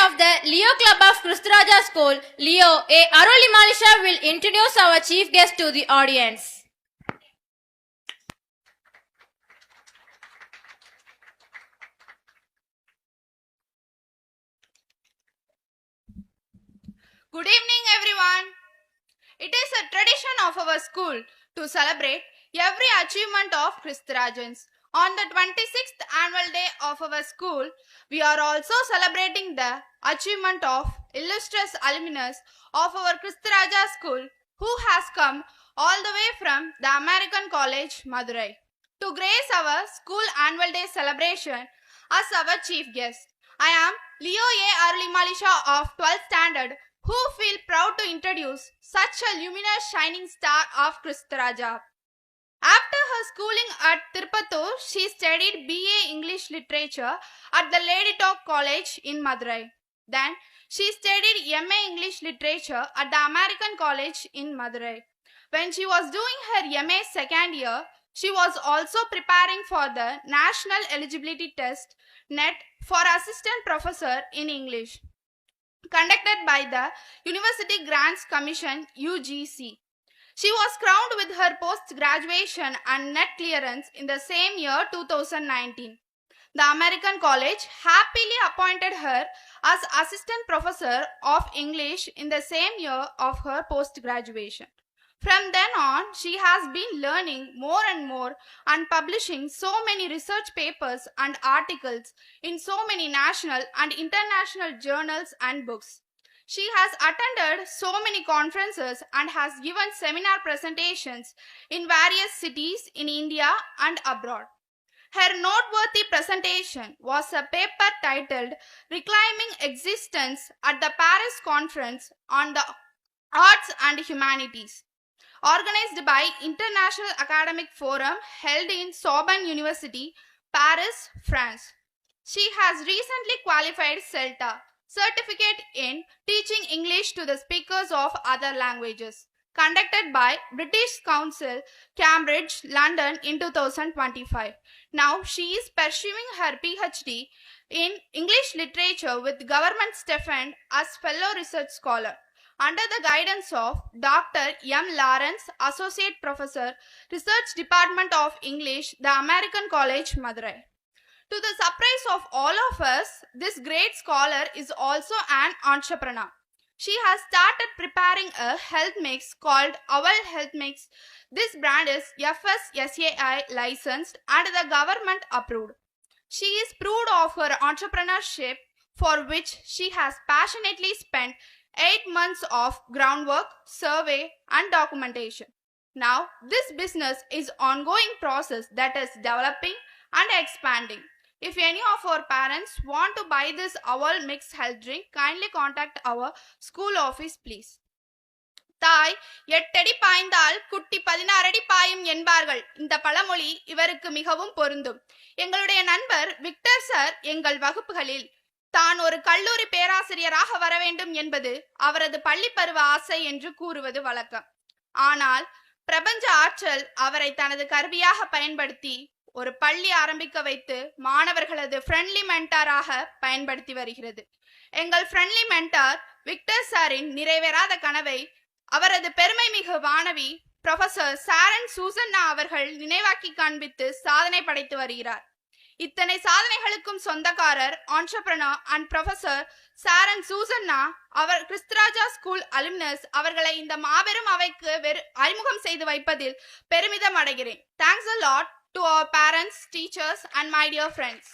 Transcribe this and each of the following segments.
of the Leo Club of Kristuraja School, Leo A. Arulimalisha will introduce our chief guest to the audience. Good evening, everyone. It is a tradition of our school to celebrate every achievement of Kristurajans. On the 26th annual day of our school, we are also celebrating the achievement of illustrious alumnus of our Kristuraja school who has come all the way from the American College, Madurai, to grace our school annual day celebration as our chief guest. I am Leo A. Arulimalisha of 12th standard, who feel proud to introduce such a luminous shining star of Kristuraja. After her schooling at Tirupattur, she studied BA English Literature at the Lady Talk College in Madurai. Then she studied MA English Literature at the American College in Madurai. When she was doing her MA second year, she was also preparing for the National Eligibility Test NET for Assistant Professor in English, conducted by the University Grants Commission UGC. She was crowned with her post-graduation and NET clearance in the same year 2019. The American College happily appointed her as Assistant Professor of English in the same year of her post-graduation. From then on, she has been learning more and more and publishing so many research papers and articles in so many national and international journals and books. She has attended so many conferences and has given seminar presentations in various cities in India and abroad. Her noteworthy presentation was a paper titled Reclaiming Existence at the Paris Conference on the Arts and Humanities, organized by International Academic Forum held in Sorbonne University, Paris, France. She has recently qualified CELTA, Certificate in Teaching English to the Speakers of Other Languages, conducted by British Council, Cambridge, London in 2025. Now she is pursuing her PhD in English Literature with Government Stipend as Fellow Research Scholar, under the guidance of Dr. M. Lawrence, Associate Professor, Research Department of English, the American College, Madurai. To the surprise of all of us, this great scholar is also an entrepreneur. She has started preparing a health mix called Owl Health Mix. This brand is FSSAI licensed and the government approved. She is proud of her entrepreneurship, for which she has passionately spent 8 months of groundwork, survey and documentation. Now, this business is an ongoing process that is developing and expanding. If any of our parents want to buy this Owl Mix health drink, kindly contact our school office, please. தாய் 8 அடி பாய்ந்தால் குட்டி 16 அடி பாயும் என்பார்கள். இந்த பழமொழி இவருக்கு மிகவும் பொருந்தும். எங்களுடைய நண்பர் விக்டர் சார் எங்கள் வகுப்புகளில் தான் ஒரு கல்லூரி பேராசிரியராக வர வேண்டும் என்பது அவரது பள்ளி பருவ ஆசை என்று கூறுவது வழக்கம். ஆனால் பிரபஞ்ச ஆற்றல் அவரை தனது கருவியாக பயன்படுத்தி ஒரு பள்ளி ஆரம்பிக்க வைத்து மாணவர்களது ஃப்ரெண்ட்லி மென்டாராக பயன்படுத்தி வருகிறது. எங்கள் ஃப்ரெண்ட்லி மென்டார் விக்டர் சாரின் நிறைவேறாத கனவை அவரது பெருமை மிகு மாணவி ப்ரொஃபசர் சாரன் சூசன்னா அவர்கள் நினைவாக்கி காண்பித்து சாதனை படைத்து வருகிறார். இத்தனை சாதனைகளுக்கும் சொந்தக்காரர் entrepreneur and professor Sharon Susanna அவர் கிறிஸ்துராஜா ஸ்கூல் அலுமினஸ் அவர்களை இந்த மாபெரும் அவைக்கு அறிமுகம் செய்து வைப்பதில் பெருமிதம் அடைகிறேன். Thanks a lot to our parents, teachers and my dear friends.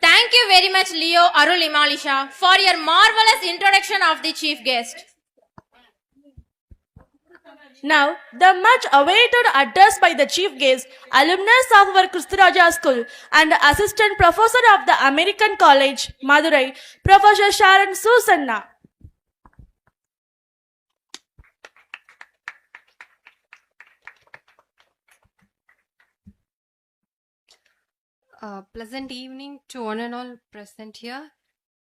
Thank you very much, Leo Arulimalisha, for your marvelous introduction of the chief guest. Now, the much awaited address by the chief guest, alumnus of our Kristuraja School and Assistant Professor of the American College, Madurai, Professor Sharon Susanna. Pleasant evening to one and all present here,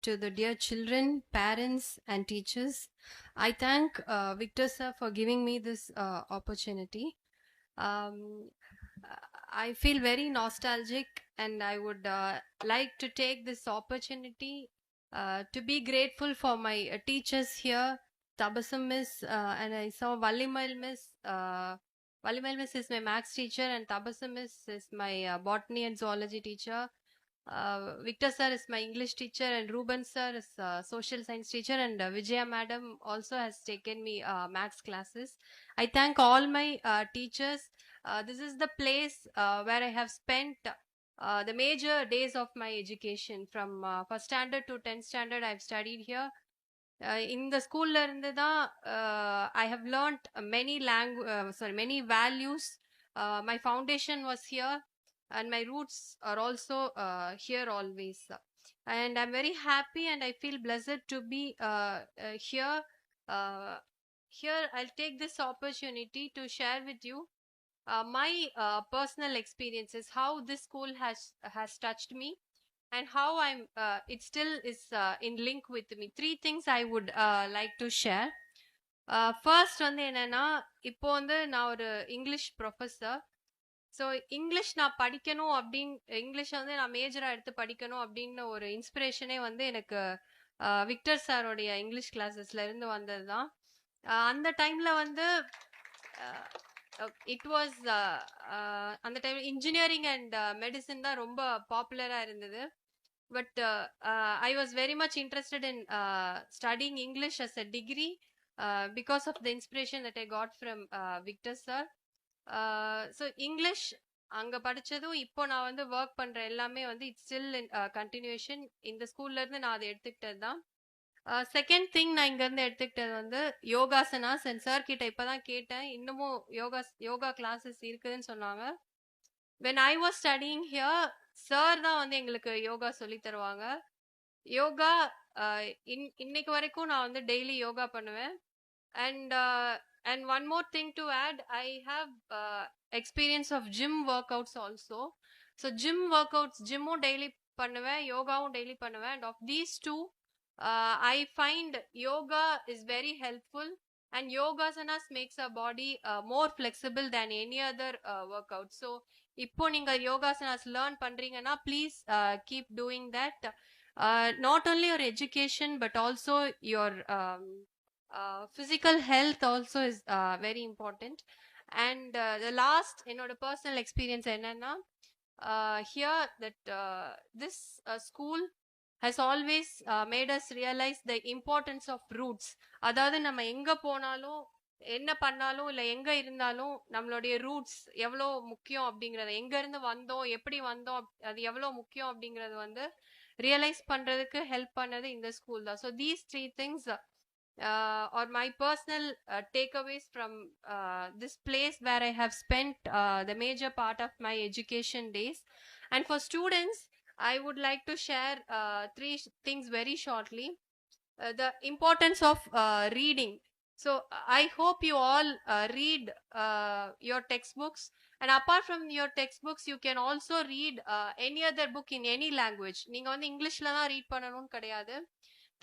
to the dear children, parents and teachers. I thank Victor sir for giving me this opportunity. I feel very nostalgic, and I would like to take this opportunity to be grateful for my teachers here, Tabassum Miss, and I saw Valimal Miss. Valimal Miss is my maths teacher, and Tabassum Miss is my botany and zoology teacher. Victor sir is my English teacher, and Ruben sir is social science teacher, and Vijaya madam also has taken me maths classes. I thank all my teachers. This is the place where I have spent the major days of my education. From first standard to 10th standard, I've studied here. In the school I have learnt many values. My foundation was here, and my roots are also here always. And I'm very happy, and I feel blessed to be here. Uh, Here, I'll take this opportunity to share with you my personal experiences, how this school has touched me, and how it still is in link with me. Three things I would like to share. First வந்து என்னன்னா, இப்போ வந்து நான் ஒரு English professor. So English நான் படிக்கணும் இங்கிலீஷை வந்து நான் மேஜரா எடுத்து படிக்கணும் அப்படின்னு ஒரு இன்ஸ்பிரேஷனே வந்து எனக்கு விக்டர் சாரோடைய இங்கிலீஷ் கிளாஸஸ்ல இருந்து வந்தது தான். அந்த டைம்ல வந்து இட் வாஸ் அந்த டைம் இன்ஜினியரிங் அண்ட் மெடிசன் தான் ரொம்ப பாப்புலரா இருந்தது. But I was very much interested in studying English as a degree because of the inspiration that I got from Victor sir. So English அங்க படிச்சதும் இப்போ நான் வந்து ஒர்க் பண்ற எல்லாமே வந்து இட்ஸ் ஸ்டில் கண்டினியூஷன். இந்த ஸ்கூல்ல இருந்து நான் அதை எடுத்துக்கிட்டது தான். செகண்ட் திங் நான் இங்க இருந்து எடுத்துக்கிட்டது வந்து யோகாசனாஸ். அண்ட் சார் கிட்ட இப்பதான் கேட்டேன், இன்னமும் யோகா கிளாஸஸ் இருக்குதுன்னு சொன்னாங்க. When I was studying here, sir தான் வந்து எங்களுக்கு யோகா சொல்லி தருவாங்க. யோகா இன்னைக்கு வரைக்கும் நான் வந்து டெய்லி யோகா பண்ணுவேன். And one more thing to add, I have experience of gym workouts also. So gym workouts, gymமும் daily பண்ணுவேன், யோகாவும் daily பண்ணுவேன். And of these two, I find yoga is very helpful, and yogasanas makes our body more flexible than any other workout. So இப்போ நீங்க yogasanas learn பண்றீங்கன்னா, please keep doing that. Not only your education but also your physical health also is very important. And the last என்னோட personal experience என்னன்னா, here that this school has always made us realize the importance of roots. அதாவது நம்ம எங்க போனாலும் என்ன பண்ணாலும் இல்ல எங்க இருந்தாலும் நம்மளுடைய ரூட்ஸ் எவ்வளோ முக்கியம் அப்படிங்கறது, எங்க இருந்து வந்தோம், எப்படி வந்தோம், அது எவ்வளோ முக்கியம் அப்படிங்கறது வந்து ரியலைஸ் பண்றதுக்கு ஹெல்ப் பண்ணது இந்த ஸ்கூல் தான். So these three things or my personal takeaways from this place where I have spent the major part of my education days. And for students, I would like to share three things very shortly. The importance of reading. So I hope you all read your textbooks, and apart from your textbooks, you can also read any other book in any language. நீங்க வந்து இங்கிலீஷ்ல தான் read பண்ணணும்னு கிடையாது,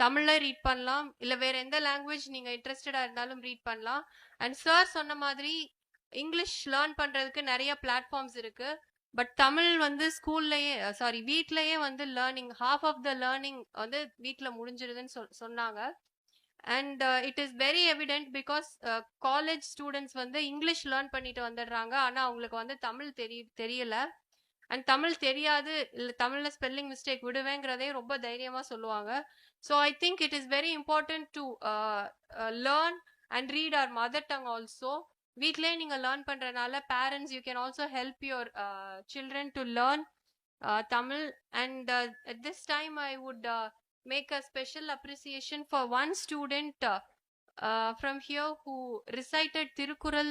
தமிழ்ல read பண்ணலாம், இல்ல வேற எந்த லாங்குவேஜ் நீங்க இன்ட்ரெஸ்டடா இருந்தாலும் ரீட் பண்ணலாம். அண்ட் சார் சொன்ன மாதிரி இங்கிலீஷ் லேர்ன் பண்றதுக்கு நிறைய பிளாட்ஃபார்ம்ஸ் இருக்கு. பட் தமிழ் வந்து வீட்லயே வந்து learning, half of the learning வந்து வீட்ல முடிஞ்சிருதுன்னு சொன்னாங்க. And it is very evident because college students வந்து இங்கிலீஷ் லேர்ன் பண்ணிட்டு வந்துடுறாங்க, ஆனா அவங்களுக்கு வந்து தமிழ் தெரியல. அண்ட் தமிழ் தெரியாது, இல்ல தமிழ்ல ஸ்பெல்லிங் மிஸ்டேக் விடுவேங்கிறதே ரொம்ப தைரியமா சொல்லுவாங்க. So I think it is very important to learn and read our mother tongue also. வீட்லயே நீங்க லேர்ன் பண்றதுனால parents, you can also help your children to learn Tamil. And at this time I would make a special appreciation for one student from here who recited Tirukkural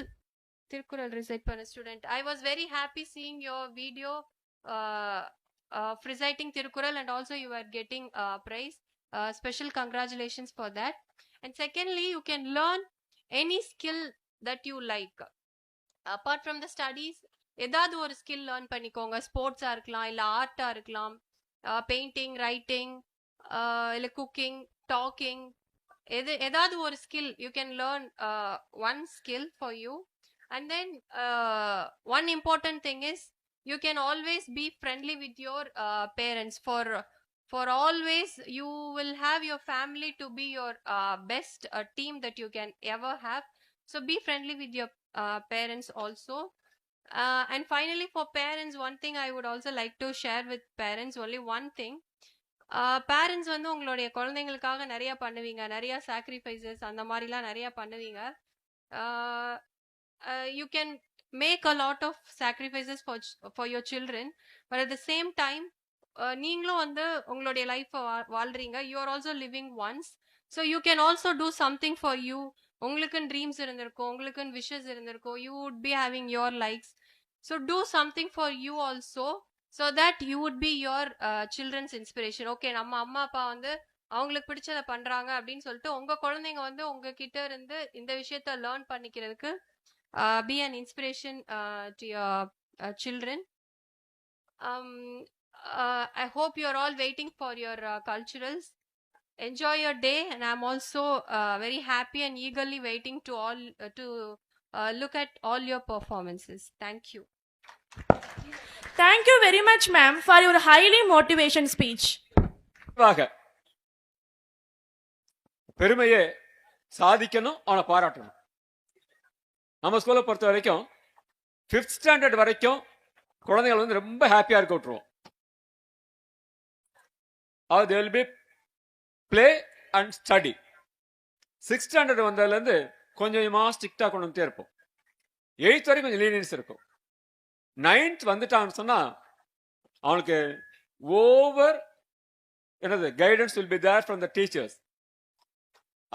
recite பண்ண student. I was very happy seeing your video of reciting Tirukkural, and also you are getting prize. Special congratulations for that. And secondly, you can learn any skill that you like. Apart from the studies, ஏதாவது ஒரு skill learn பண்ணிக்கோங்க. ஸ்போர்ட்ஸா இருக்கலாம், இல்ல ஆர்ட்டா இருக்கலாம், painting, writing, இல்ல cooking, docking, ஏதாவது ஒரு skill you can learn one skill for you. And then one important thing is you can always be friendly with your parents. For always you will have your family to be your best team that you can ever have. So be friendly with your parents also. And finally, for parents, one thing I would also like to share with parents, only one thing. Parents வந்து உங்களுடைய குழந்தைங்களுக்காக நிறைய பண்ணுவீங்க, நிறைய sacrifices அந்த மாதிரிலாம் நிறைய பண்ணுவீங்க. You can make a lot of sacrifices for your children, but at the same time நீங்களும் வந்து உங்களுடைய லைஃப்பை வாழ்றீங்க. You are also living once. So you can also do something for you. உங்களுக்குன்னு ட்ரீம்ஸ் இருந்திருக்கும், உங்களுக்குன்னு விஷஸ் இருந்திருக்கும். You would be having your likes. So do something for you also, so that you would be your children's inspiration. Okay, நம்ம அம்மா அப்பா வந்து அவங்களுக்கு பிடிச்சதை பண்றாங்க அப்படின்னு சொல்லிட்டு உங்க குழந்தைங்க வந்து உங்ககிட்ட இருந்து இந்த விஷயத்த லேர்ன் பண்ணிக்கிறதுக்கு be an inspiration to your children. I hope you are all waiting for your culturals. Enjoy your day, and I'm also very happy and eagerly waiting to look at all your performances. Thank you. Thank you very much, ma'am, for your highly motivation speech. பெருமையே சாதிக்கணும், அவனை பாராட்டணும். நம்ம ஸ்கூலை பொறுத்த வரைக்கும் 5th standard வரைக்கும் குழந்தைகள் வந்து ரொம்ப ஹாப்பியா இருக்க விட்டுருவோம். they will be play and study. 6th standard வந்ததுல இருந்து கொஞ்சமா ஸ்ட்ரிக்டா கொண்டு வந்துட்டே இருப்போம். 8th வரைக்கும் கொஞ்சம் லீனியன்ஸ் இருக்கும். 9th வந்துட்டான்னு சொன்னா அவனுக்கு ஓவர் என்னது guidance will be there from the teachers.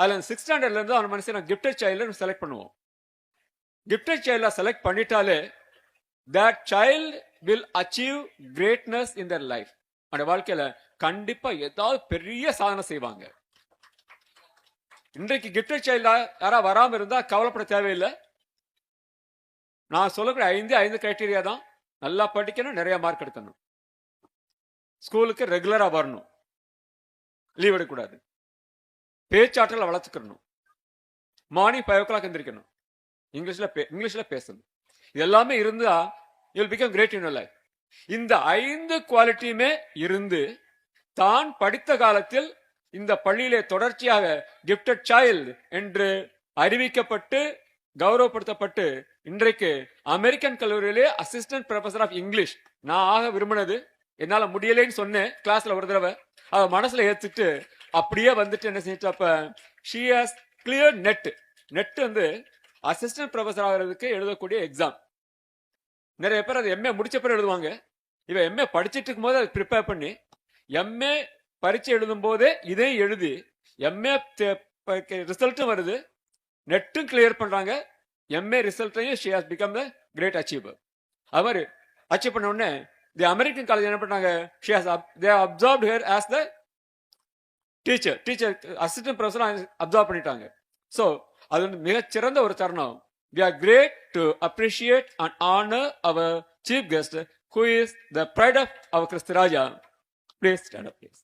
அதில் 6th ஸ்டாண்டர்ட்ல இருந்து அவன் மனசு கிஃப்டட் சைல்டு செலக்ட் பண்ணுவோம். கிஃப்டட் சைல்டா செலக்ட் பண்ணிட்டாலே that child will achieve greatness in their life. அந்த வாழ்க்கையில கண்டிப்பா ஏதாவது பெரிய சாதனை செய்வாங்க. இன்றைக்கு கிஃப்டட் சைல்டா யாரா வராம இருந்தா கவலைப்பட தேவையில்லை. நான் சொல்லக்கூடிய 5 கிரைட்டீரியா தான். நல்லா படிக்கணும், நிறைய மார்க் எடுக்கணும், ஸ்கூலுக்கு ரெகுலரா வரணும், லீவ் எடுக்கக்கூடாது, பேச்சாற்றலை வளர்த்துக்கணும், மார்னிங் 5 o'clock எந்திரிக்கணும், இங்கிலீஷ்ல பேசணும். இது எல்லாமே இருந்தா you will become great in your life. இந்த 5 குவாலிட்டியுமே இருந்து தான் படித்த காலத்தில் இந்த பள்ளியிலே தொடர்ச்சியாக கிஃப்டட் சைல்டு என்று அறிவிக்கப்பட்டு கௌரவப்படுத்தப்பட்டு இன்றைக்கு அமெரிக்கன் கல்லூரியிலே அசிஸ்டன்ட் ப்ரொஃபசர் ஆஃப் இங்கிலீஷ் நான் ஆக விரும்பினது. என்னால முடியலைன்னு சொன்னேன் கிளாஸ்ல ஒரு தடவை. அவ மனசுல ஏத்துட்டு அப்படியே வந்துட்டு என்ன செஞ்சு அப்ப ஷி ஹஸ் கிளியர் நெட் வந்து அசிஸ்டன்ட் ப்ரொஃபசர் ஆகிறதுக்கு எழுதக்கூடிய எக்ஸாம். நிறைய பேர் அது எம்ஏ முடிச்ச பிறகு எழுதுவாங்க. இவ எம்ஏ படிச்சுட்டு இருக்கும் போது அதை ப்ரிப்பேர் பண்ணி எம்ஏ பரீட்சை எழுதும் போதே இதையும் எழுதி எம்ஏ ரிசல்ட்டும் வருது, நெட்டும் கிளியர் பண்றாங்க, MA ரிசல்ட்டையும் she has become the great achiever. அது மாதிரி அச்சீவ் பண்ண உடனே தி அமெரிக்கன் காலேஜ் என்ன பண்ணாங்க, they have absorbed her as the teacher assistant professor observe பண்ணிட்டாங்க. ஸோ அது வந்து மிகச்சிறந்த ஒரு தருணம். we are great to appreciate and honor our chief guest who is the pride of our Christaraja. Please stand up, please.